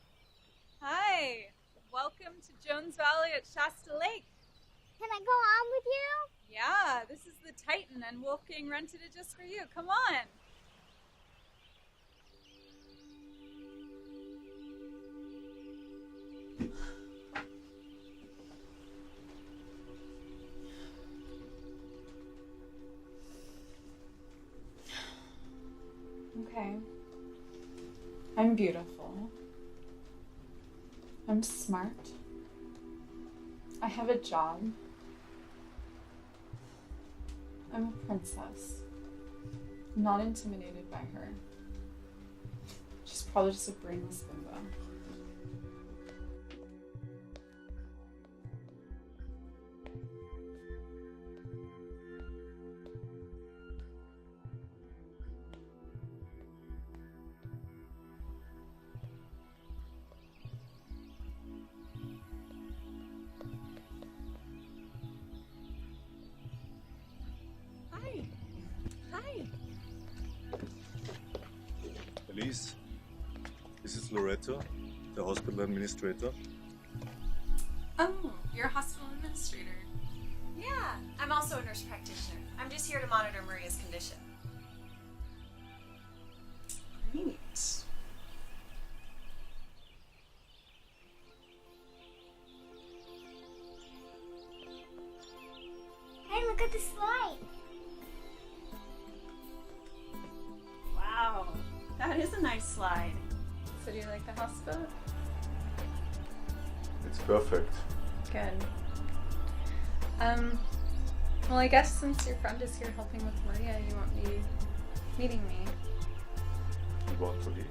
S7: Hi. Welcome to Jones Valley at Shasta Lake.
S5: Can I go on with you?
S7: Yeah, this is the Titan, and Wolfgang rented it just for you. Come on. Okay. I'm beautiful. I'm smart. I have a job. I'm a princess. I'm not intimidated by her. She's probably just a brainless bimbo.
S3: Elise, this is Loretta, the hospital administrator.
S8: Oh, you're a hospital administrator.
S13: Yeah, I'm also a nurse practitioner. I'm just here to monitor Maria's condition.
S8: Great.
S5: Hey, look at the slide.
S12: Wow, that is a nice slide.
S8: So do you like the hospital?
S3: It's perfect.
S8: Good. Well, I guess since your friend is here helping with Maria, you won't be meeting me.
S3: You want to leave?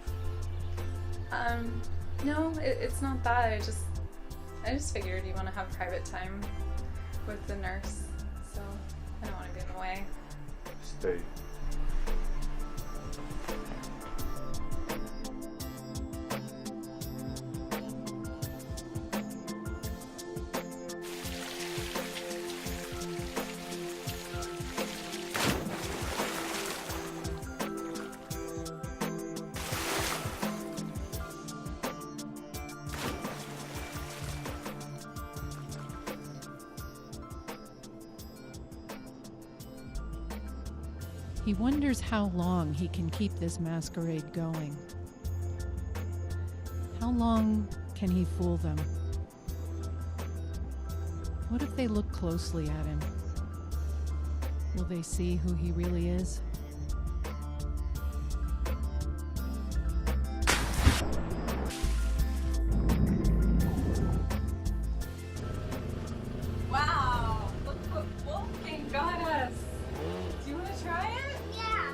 S8: No, it's not that. I just figured you want to have private time with the nurse, so I don't want to get in the way.
S3: Stay.
S1: He wonders how long he can keep this masquerade going. How long can he fool them? What if they look closely at him? Will they see who he really is?
S8: Wow! Look what Wolfgang got us! Do you want to try it?
S5: Yeah.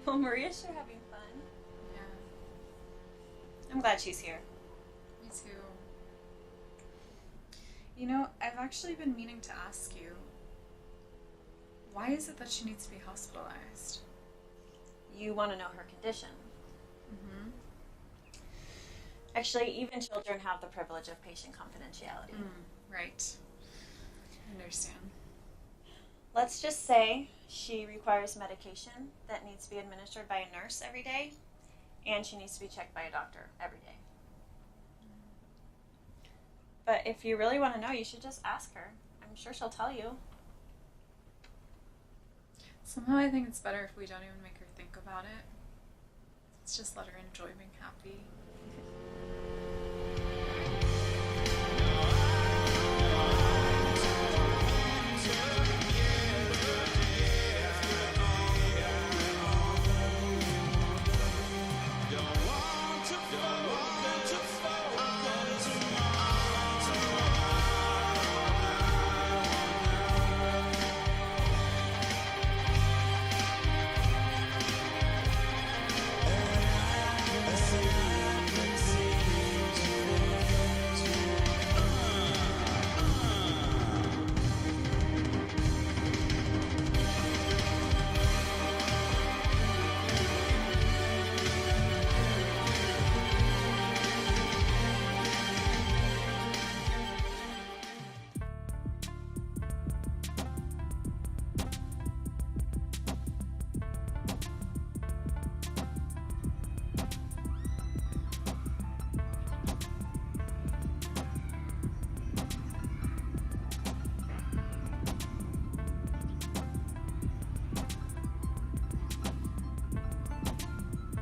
S12: Well, Maria's sure having fun.
S8: Yeah,
S12: I'm glad she's here.
S8: me too. You know, I've actually been meaning to ask you, why is it that she needs to be hospitalized?
S12: You want to know her condition.
S8: Mm-hmm.
S12: Actually, even children have the privilege of patient confidentiality.
S8: Right. I understand.
S12: Let's just say she requires medication that needs to be administered by a nurse every day, and she needs to be checked by a doctor every day. But if you really want to know, you should just ask her. I'm sure she'll tell you.
S8: Somehow I think it's better if we don't even make her think about it. Let's just let her enjoy being happy.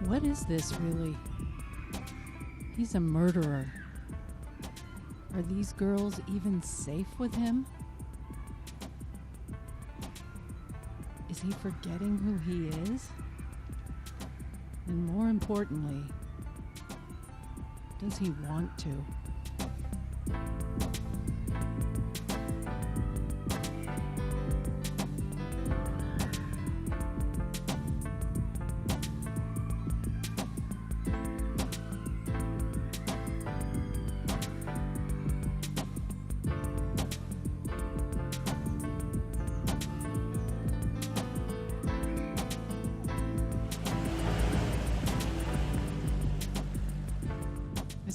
S1: What is this really? He's a murderer. Are these girls even safe with him? Is he forgetting who he is? And more importantly, does he want to?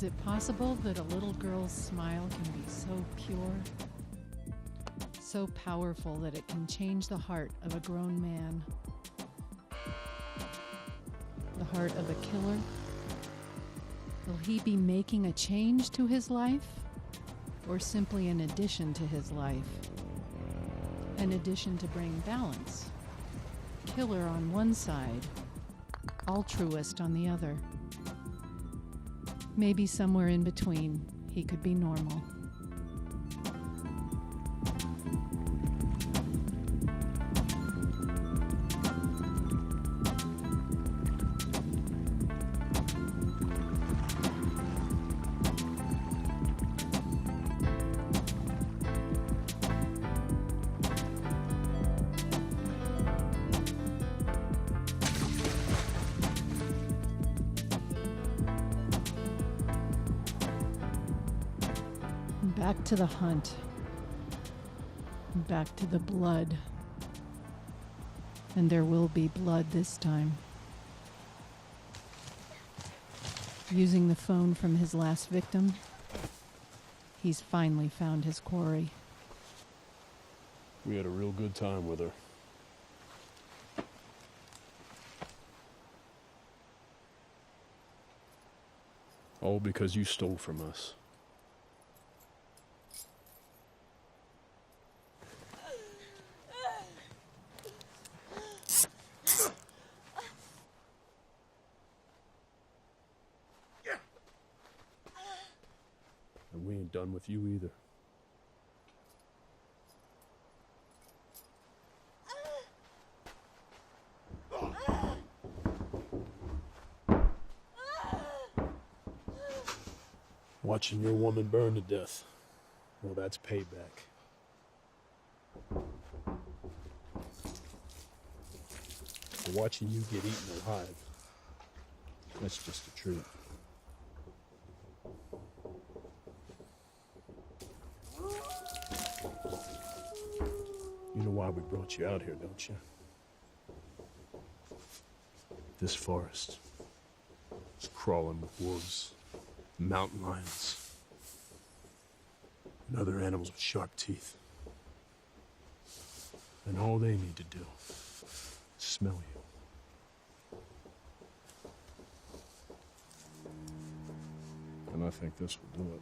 S1: Is it possible that a little girl's smile can be so pure, so powerful that it can change the heart of a grown man? The heart of a killer? Will he be making a change to his life, or simply an addition to his life? An addition to bring balance. Killer on one side, altruist on the other. Maybe somewhere in between, he could be normal. Back to the hunt. Back to the blood. And there will be blood this time. Using the phone from his last victim, he's finally found his quarry.
S14: We had a real good time with her. All because you stole from us. And we ain't done with you either. Watching your woman burn to death, well, that's payback. For watching you get eaten alive, that's just a treat. You know why we brought you out here, don't you? This forest is crawling with wolves, mountain lions, and other animals with sharp teeth. And all they need to do is smell you. And I think this will do it.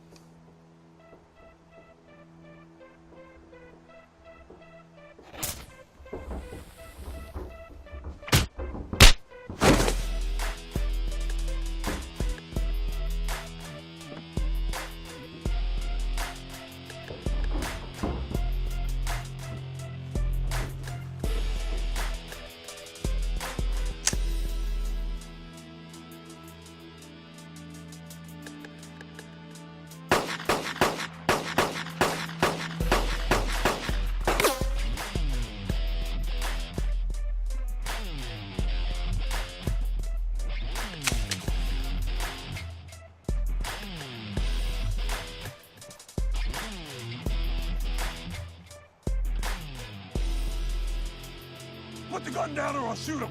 S15: Put the gun down or I'll shoot him!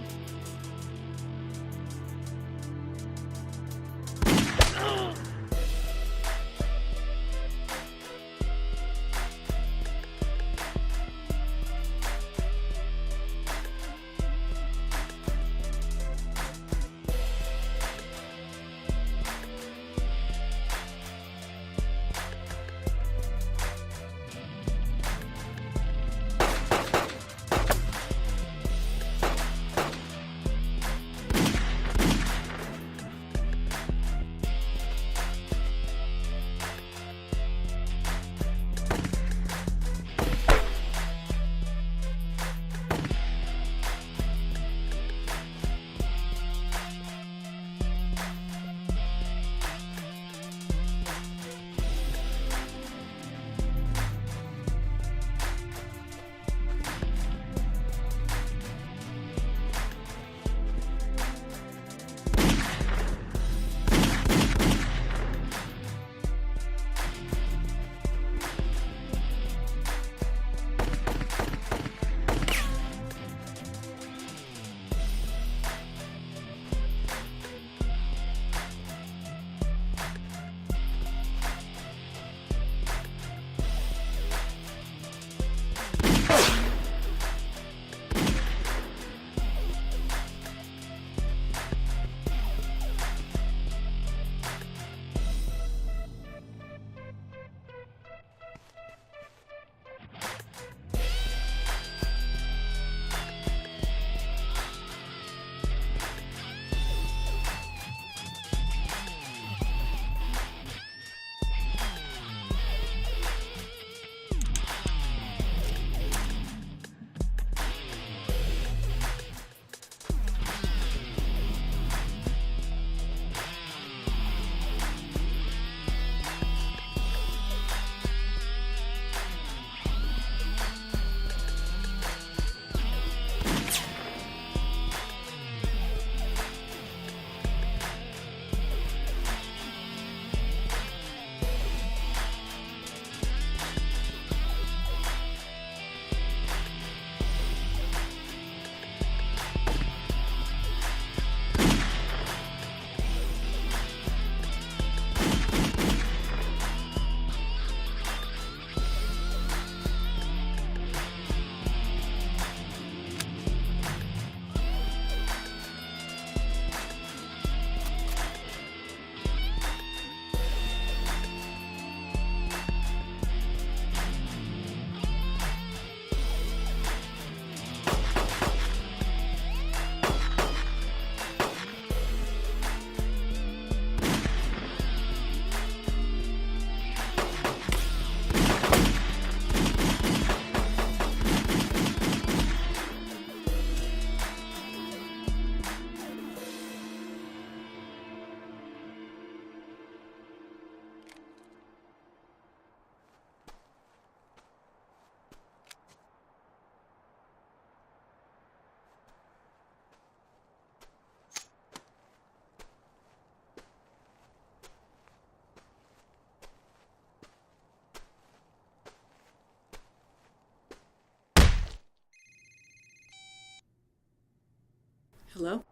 S15: Hello?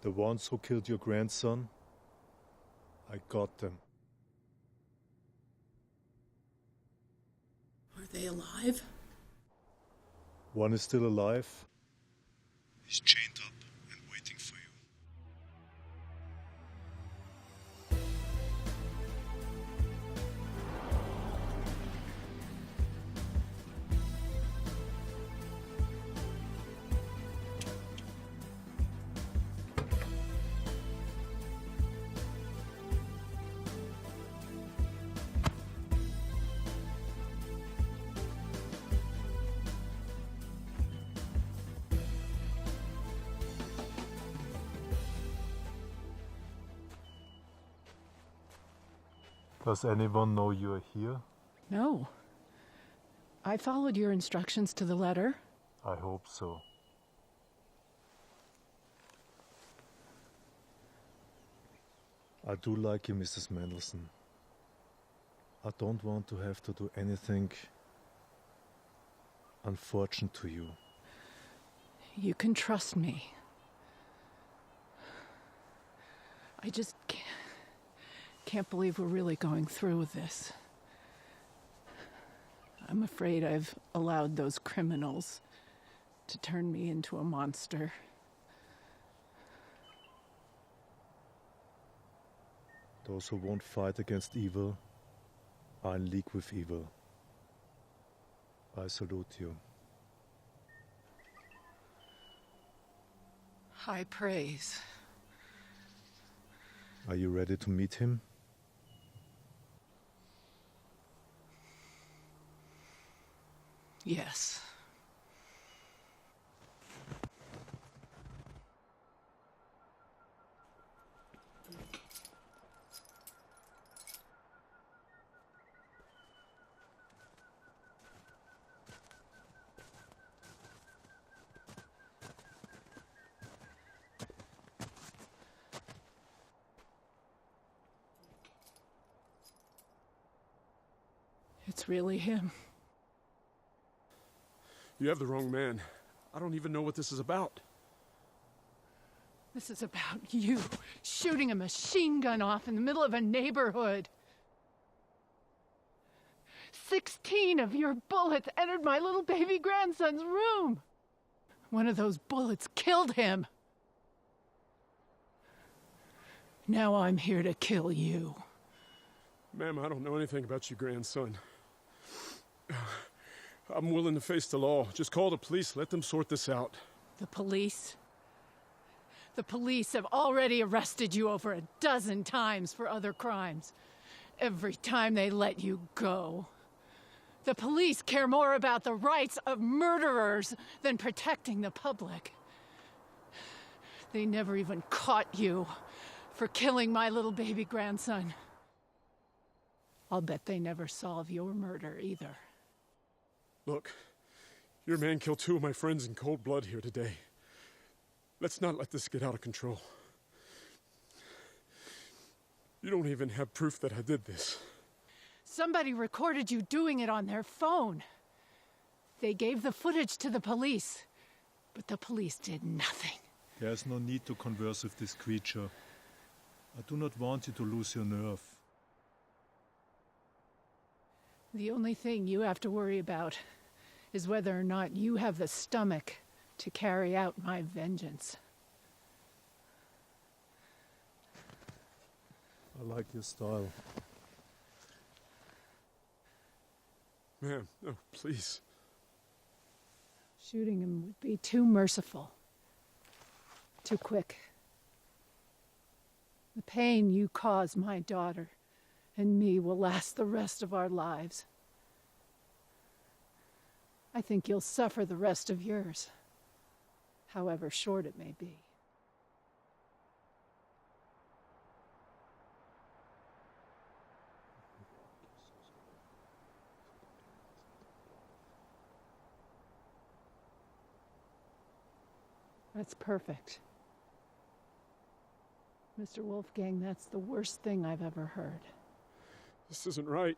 S3: The ones who killed your grandson, I got them.
S15: Are they alive?
S3: One is still alive. He's chained up and waiting for you. Does anyone know you're here?
S1: No. I followed your instructions to the letter.
S3: I hope so. I do like you, Mrs. Mendelssohn. I don't want to have to do anything unfortunate to you.
S1: You can trust me. I just can't believe we're really going through with this. I'm afraid I've allowed those criminals to turn me into a monster.
S3: Those who won't fight against evil are in league with evil. I salute you.
S1: High praise.
S3: Are you ready to meet him?
S1: Yes. It's really him.
S14: You have the wrong man. I don't even know what this is about.
S1: This is about you shooting a machine gun off in the middle of a neighborhood. 16 of your bullets entered my little baby grandson's room. One of those bullets killed him. Now I'm here to kill you.
S14: Ma'am, I don't know anything about your grandson. I'm willing to face the law. Just call the police. Let them sort this out.
S1: The police? The police have already arrested you over a dozen times for other crimes. Every time they let you go. The police care more about the rights of murderers than protecting the public. They never even caught you for killing my little baby grandson. I'll bet they never solve your murder either.
S14: Look, your man killed 2 of my friends in cold blood here today. Let's not let this get out of control. You don't even have proof that I did this.
S1: Somebody recorded you doing it on their phone. They gave the footage to the police, but the police did nothing.
S3: There's no need to converse with this creature. I do not want you to lose your nerve.
S1: The only thing you have to worry about is whether or not you have the stomach to carry out my vengeance.
S3: I like your style.
S14: Ma'am, no, please.
S1: Shooting him would be too merciful. Too quick. The pain you cause my daughter and me will last the rest of our lives. I think you'll suffer the rest of yours, however short it may be. That's perfect. Mr. Wolfgang, that's the worst thing I've ever heard.
S14: This isn't right.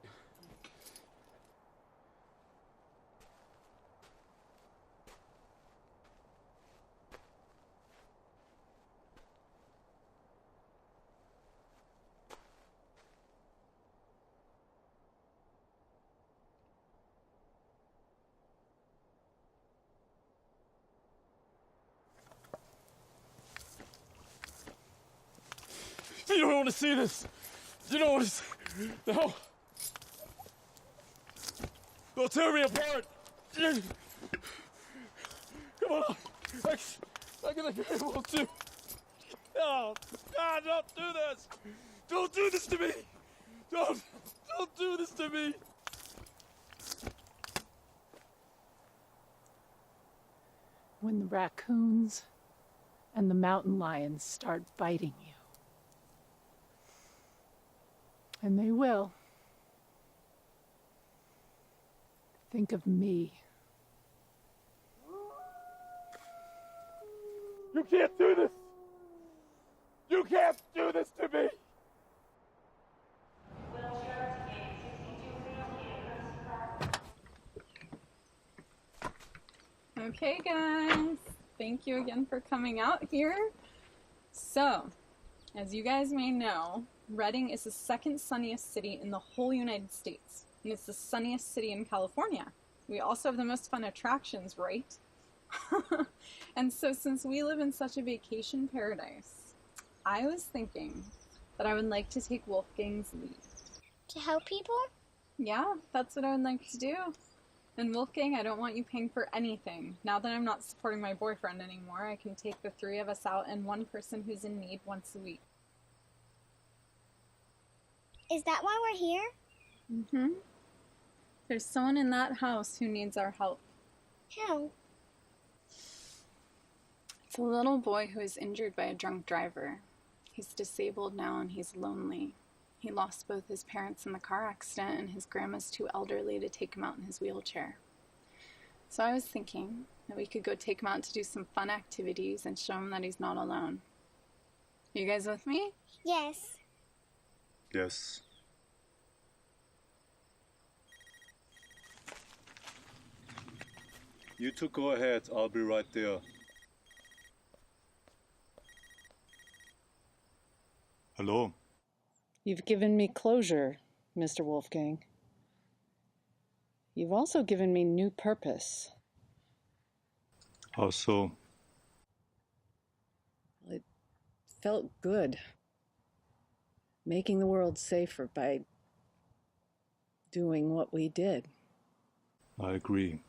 S14: You don't want to see this. You don't want to see... No. They'll tear me apart. Come on. I'm gonna be able to... Oh, God, don't do this. Don't do this to me. Don't do this to me.
S15: When the raccoons and the mountain lions start biting you. And they will. Think of me.
S14: You can't do this. You can't do this to me.
S8: Okay, guys. Thank you again for coming out here. So, as you guys may know, Redding is the second sunniest city in the whole United States, and it's the sunniest city in California. We also have the most fun attractions, right? And so since we live in such a vacation paradise, I was thinking that I would like to take Wolfgang's lead.
S5: To help people?
S8: Yeah, that's what I would like to do. And Wolfgang, I don't want you paying for anything. Now that I'm not supporting my boyfriend anymore, I can take the three of us out and one person who's in need once a week.
S5: Is that why we're here?
S8: Mm-hmm. There's someone in that house who needs our help.
S5: How?
S8: It's a little boy who is injured by a drunk driver. He's disabled now and he's lonely. He lost both his parents in the car accident, and his grandma's too elderly to take him out in his wheelchair. So I was thinking that we could go take him out to do some fun activities and show him that he's not alone. You guys with me?
S5: Yes.
S3: Yes. You two go ahead. I'll be right there. Hello?
S1: You've given me closure, Mr. Wolfgang. You've also given me new purpose.
S3: How so?
S1: It felt good. Making the world safer by doing what we did.
S3: I agree.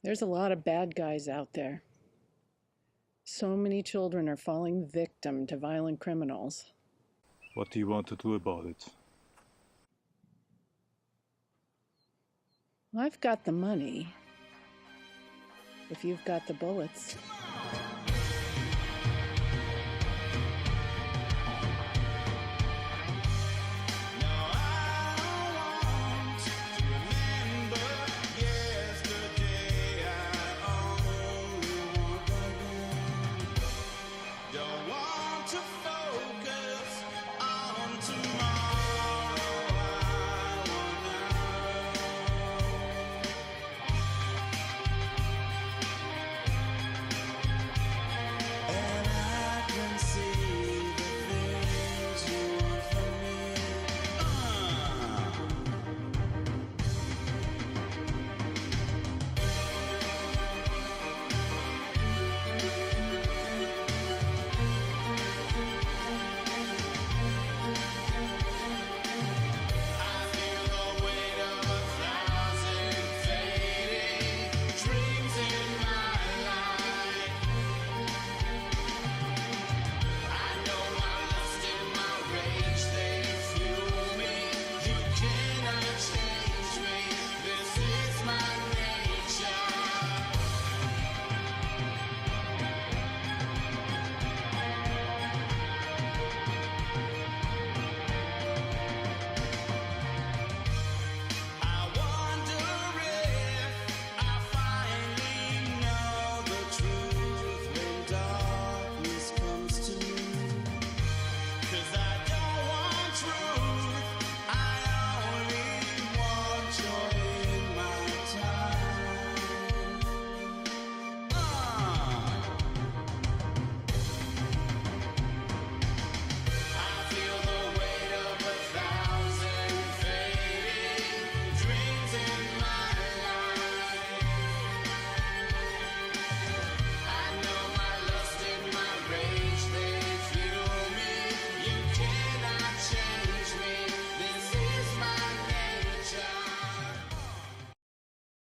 S1: There's a lot of bad guys out there. So many children are falling victim to violent criminals.
S3: What do you want to do about it?
S1: I've got the money. If you've got the bullets.